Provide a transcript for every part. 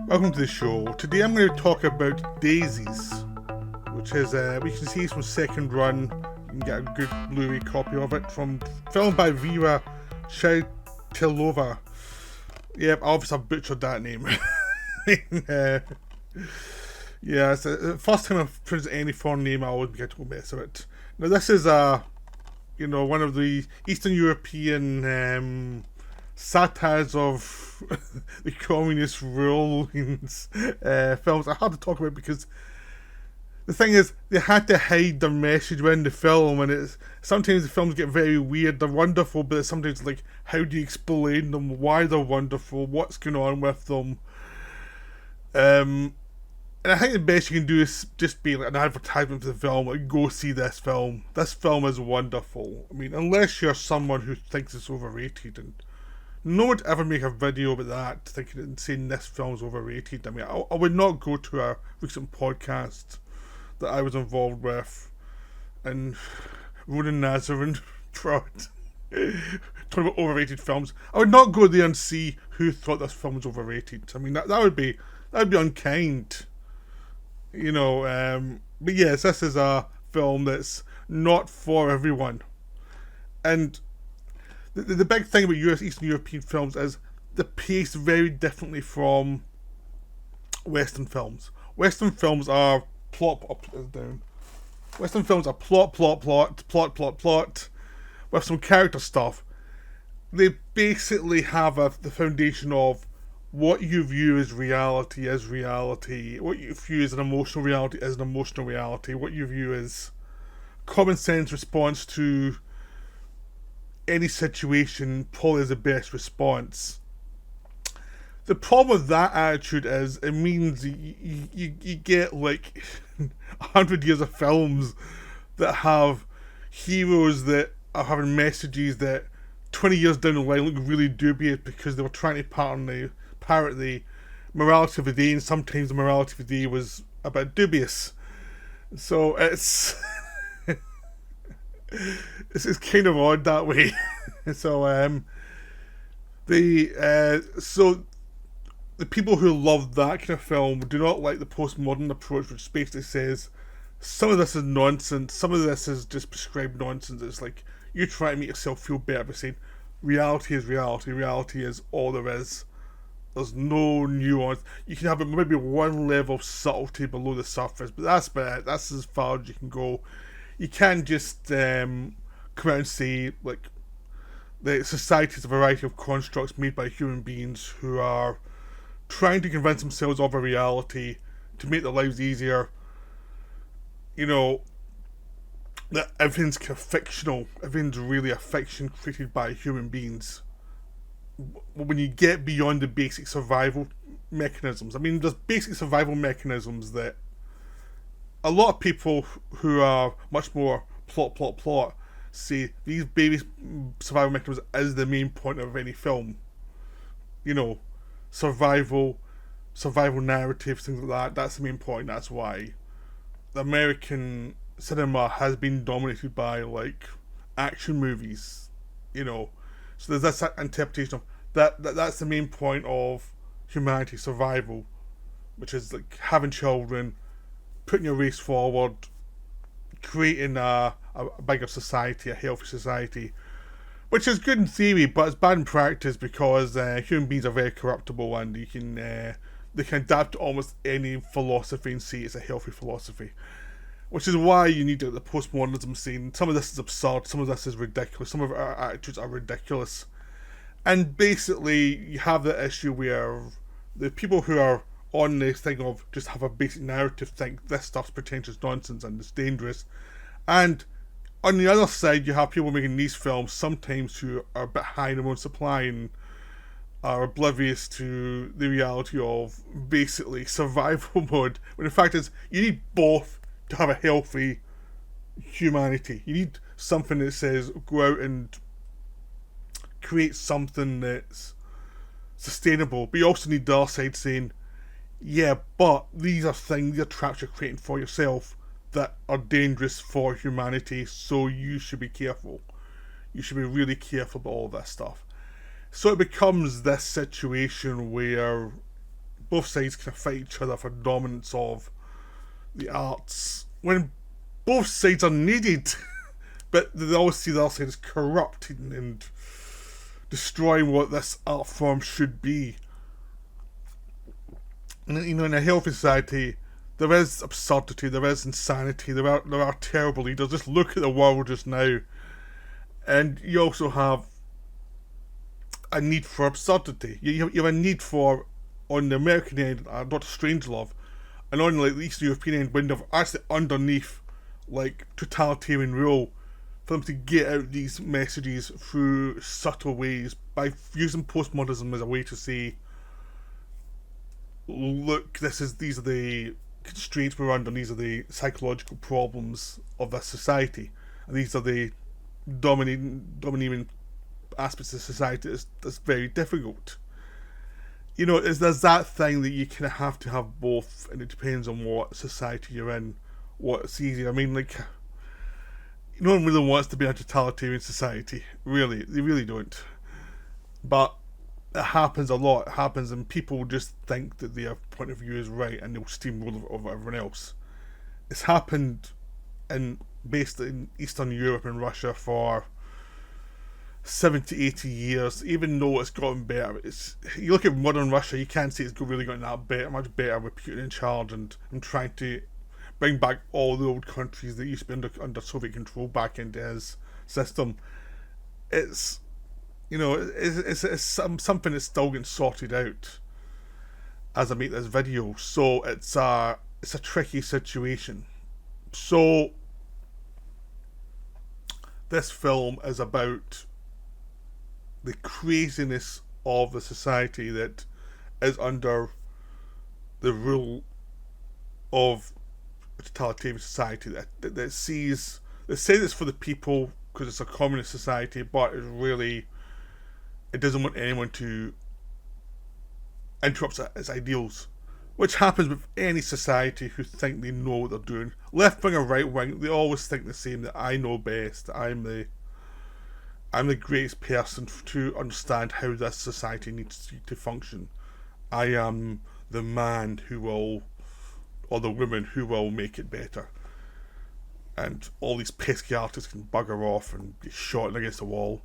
Welcome to the show. Today I'm going to talk about Daisies, which is, we can see from second run. You can get a good Blu-ray copy of it, filmed by Vera Shaitilova. Yep, obviously I've butchered that name. Yeah, it's the first time I've pronounced any foreign name, I always get to mess with it. Now this is one of the Eastern European satires of the communist rulings films. I had to talk about it because the thing is, they had to hide their message when the film, and sometimes the films get very weird. They're wonderful, but sometimes like, how do you explain them? Why they're wonderful? What's going on with them? And I think the best you can do is just be like an advertisement for the film, like, go see this film. This film is wonderful. I mean, unless you're someone who thinks it's overrated, and no one would ever make a video about that, thinking and saying this film's overrated. I mean, I would not go to a recent podcast that I was involved with, and Ronan Nazarin talking about overrated films. I would not go there and see who thought this film was overrated. I mean, that would be unkind. But yes, this is a film that's not for everyone. And the big thing about Eastern European films is they're paced very differently from Western films. Western films are plot, with some character stuff. They basically have the foundation of what you view as reality is reality. What you view as an emotional reality is an emotional reality. What you view as common sense response to any situation probably is the best response. The problem with that attitude is it means you get like 100 years of films that have heroes that are having messages that 20 years down the line look really dubious because they were trying to parrot the morality of the day, and sometimes the morality of the day was a bit dubious. So it's it's kind of odd that way. So the people who love that kind of film do not like the postmodern approach, which basically says some of this is nonsense, some of this is just prescribed nonsense. It's like you try to make yourself feel better by saying reality is reality, reality is all there is. There's no nuance. You can have maybe one level of subtlety below the surface, but that's about it. That's as far as you can go. You can't just come out and say, like, the society is a variety of constructs made by human beings who are trying to convince themselves of a reality to make their lives easier. That everything's kind of fictional. Everything's really a fiction created by human beings. When you get beyond the basic survival mechanisms, I mean, there's basic survival mechanisms that a lot of people who are much more plot say these basic survival mechanisms is the main point of any film. Survival narrative, things like that. That's the main point. That's why the American cinema has been dominated by like action movies. So there's this interpretation of that's the main point of humanity, survival, which is like having children, putting your race forward, creating a bigger society, a healthy society, which is good in theory, but it's bad in practice because human beings are very corruptible, and they can adapt to almost any philosophy and say it's a healthy philosophy. Which is why you need the postmodernism scene. Some of this is absurd, some of this is ridiculous, some of our attitudes are ridiculous. And basically, you have the issue where the people who are on this thing of just have a basic narrative think this stuff's pretentious nonsense and it's dangerous. And on the other side, you have people making these films sometimes who are a bit high in their own supply and are oblivious to the reality of basically survival mode. When the fact is, you need both to have a healthy humanity. You need something that says go out and create something that's sustainable, but you also need the other side saying, yeah, but these are traps you're creating for yourself that are dangerous for humanity, so you should be careful. You should be really careful about all this stuff. So it becomes this situation where both sides kind of fight each other for dominance of the arts, when both sides are needed, but they always see the other side as corrupting and destroying what this art form should be. And, in a healthy society, there is absurdity, there is insanity, there are terrible leaders. Just look at the world just now, and you also have a need for absurdity. You have a need for, on the American end, Dr. Strangelove, and on like the Eastern European end, when they're actually underneath like totalitarian rule, for them to get out these messages through subtle ways by using postmodernism as a way to say, look, these are the constraints we're under, and these are the psychological problems of this society, and these are the dominating aspects of society that's very difficult. There's that thing that you kind of have to have both, and it depends on what society you're in, what's easier. I mean, like, no one really wants to be in a totalitarian society, really. They really don't. But it happens a lot. It happens, and people just think that their point of view is right, and they'll steamroll over everyone else. It's happened based in Eastern Europe and Russia for 70, 80 years, even though it's gotten better. You look at modern Russia, you can't say it's really gotten that better, much better with Putin in charge and trying to bring back all the old countries that used to be under Soviet control back into his system. It's something that's still getting sorted out as I make this video, so it's a tricky situation. So this film is about the craziness of the society that is under the rule of a totalitarian society that says it's for the people because it's a communist society, but it doesn't want anyone to interrupt its ideals, which happens with any society who think they know what they're doing. Left wing or right wing, they always think the same, that I know best, I'm the greatest person to understand how this society needs to function. I am the man who will, or the woman who will make it better. And all these pesky artists can bugger off and get shot against the wall.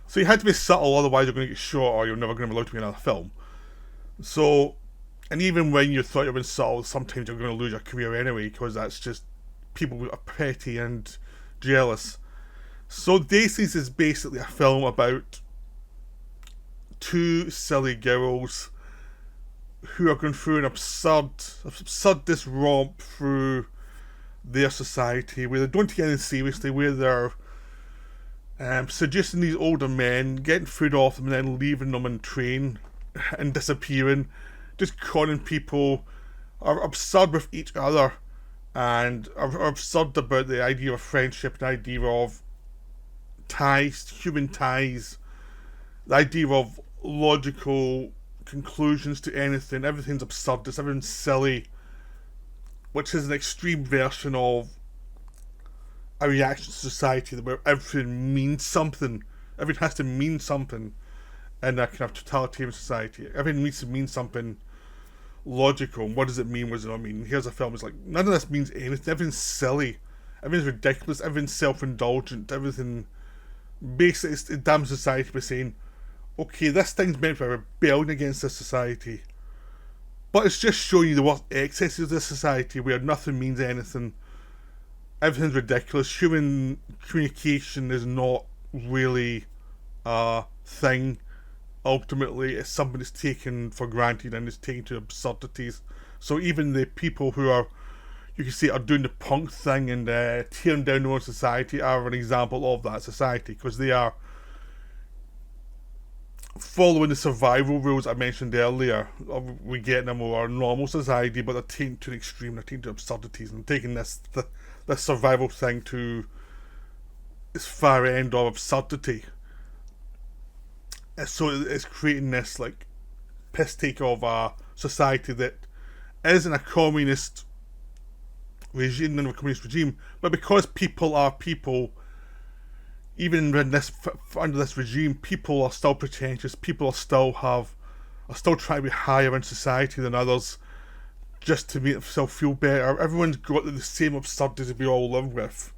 So you had to be subtle, otherwise you're going to get shot or you're never going to be allowed to be in another film. So, and even when you thought you were subtle, sometimes you're going to lose your career anyway, because that's just people are petty and jealous. So Daisies is basically a film about two silly girls who are going through an absurdist romp through their society, where they don't take anything seriously, where they're seducing these older men, getting food off them and then leaving them in train and disappearing, just conning people, are absurd with each other, and are absurd about the idea of friendship, the idea of ties, human ties, the idea of logical conclusions to anything. Everything's absurdist, everything's silly, which is an extreme version of a reaction to society where everything means something. Everything has to mean something in a kind of totalitarian society. Everything needs to mean something logical. What does it mean? What does it not mean? Here's a film. It's like, none of this means anything. Everything's silly. Everything's ridiculous. Everything's self-indulgent. Everything basically, it's a damn society by saying, okay, this thing's meant for a rebellion against this society, but it's just showing you the worst excesses of this society where nothing means anything. Everything's ridiculous. Human communication is not really a thing. Ultimately, it's something that's taken for granted and is taken to absurdities. So even the people who are, you can say, are doing the punk thing and tearing down their own society are an example of that society, because they are following the survival rules I mentioned earlier. We get them over a normal society, but they're taken to an extreme, they're taken to absurdities, and taking this survival thing to its far end of absurdity. So it's creating this like piss take of a society that isn't a communist regime, a communist regime, but because people are people, even in under this regime, people are still pretentious. People still have are still trying to be higher in society than others just to make themselves feel better. Everyone's got the same absurdity we all live with.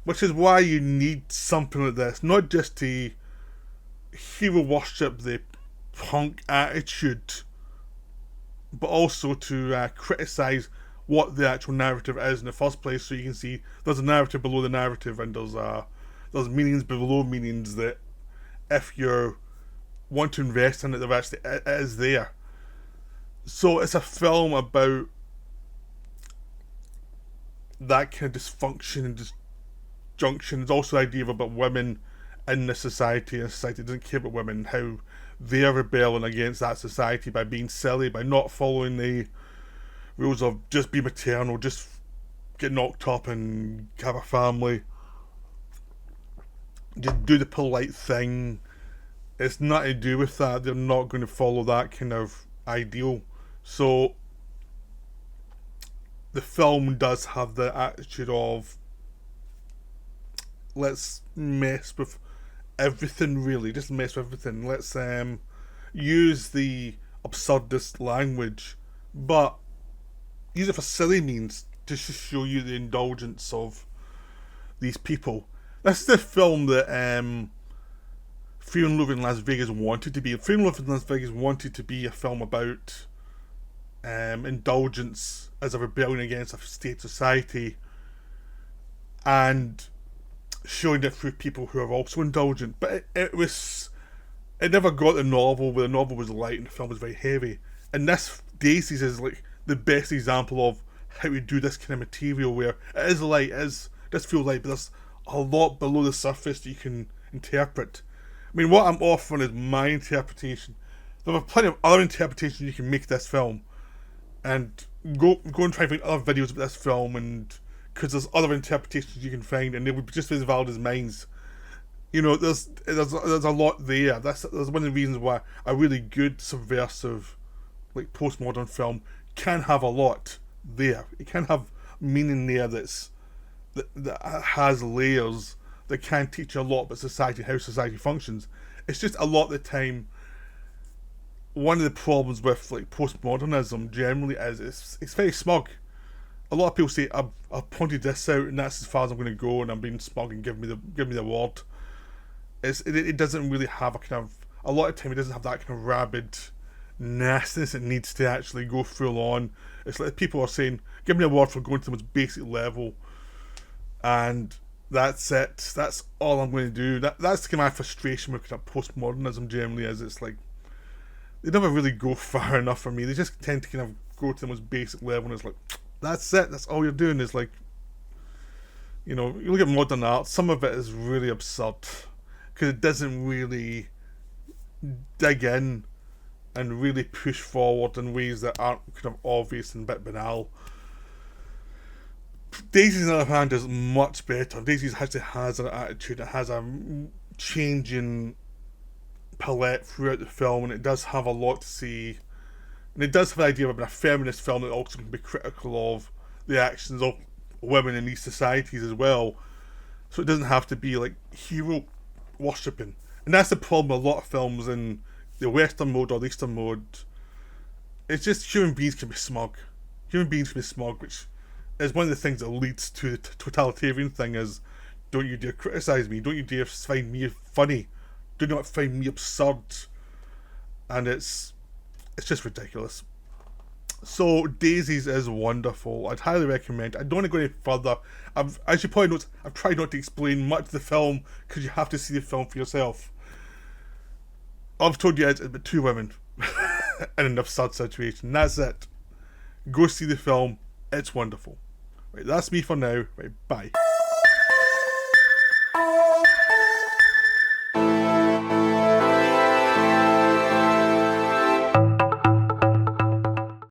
Which is why you need something like this, not just to hero worship the punk attitude, but also to criticise what the actual narrative is in the first place, so you can see there's a narrative below the narrative, and there's meanings below meanings that if you want to invest in it, there actually it is there. So it's a film about that kind of dysfunction and disjunction. There's also the idea about women in the society, and society doesn't care about women, how they're rebelling against that society by being silly, by not following the rules of just be maternal, just get knocked up and have a family, just do the polite thing. It's nothing to do with that. They're not going to follow that kind of ideal. So the film does have the attitude of, let's mess with everything, really. Just mess with everything. Let's use the absurdist language, but use it for silly means to show you the indulgence of these people. This is the film that Fear and Loathing in Las Vegas wanted to be. Fear and Loathing in Las Vegas wanted to be a film about indulgence as a rebellion against a state society, and showing it through people who are also indulgent. But it never got the novel, where the novel was light and the film was very heavy. And this Daisies is like the best example of how you do this kind of material, where it is light, does feel light, but there's a lot below the surface that you can interpret. I mean, what I'm offering is my interpretation. There are plenty of other interpretations you can make this film, and go and try and find other videos about this film, and because there's other interpretations you can find, and they would be just as valid as mine. You know, there's a lot there. That's one of the reasons why a really good subversive, like postmodern film, can have a lot there. It can have meaning there that has layers that can teach you a lot about society, how society functions. It's just a lot of the time, one of the problems with like postmodernism generally is it's very smug. A lot of people say I've pointed this out and that's as far as I'm going to go, and I'm being smug and give me the award. It doesn't really have a lot of time it doesn't have that kind of rabid nastiness it needs to actually go full on. It's like people are saying, give me an award for going to the most basic level, and that's it. That's all I'm going to do. That's kind of my frustration with kind of postmodernism generally, is it's like they never really go far enough for me. They just tend to kind of go to the most basic level, and it's like, that's it. That's all you're doing. Is like, you know, you look at modern art, some of it is really absurd because it doesn't really dig in and really push forward in ways that aren't kind of obvious and a bit banal. Daisies, on the other hand, is much better. Daisies actually has an attitude. It has a changing palette throughout the film, and it does have a lot to say. And it does have the idea of being a feminist film that also can be critical of the actions of women in these societies as well. So it doesn't have to be like hero worshipping. And that's the problem with a lot of films in the Western mode or the Eastern mode. It's just human beings can be smug. Human beings can be smug, which is one of the things that leads to the totalitarian thing is, don't you dare criticise me, don't you dare find me funny, do not find me absurd. And it's just ridiculous. So Daisies is wonderful. I'd highly recommend. I don't want to go any further. As you probably noticed, I've tried not to explain much of the film because you have to see the film for yourself. All I've told you is it's about two women in an absurd situation. That's it. Go see the film. It's wonderful. Right, that's me for now. Right, bye.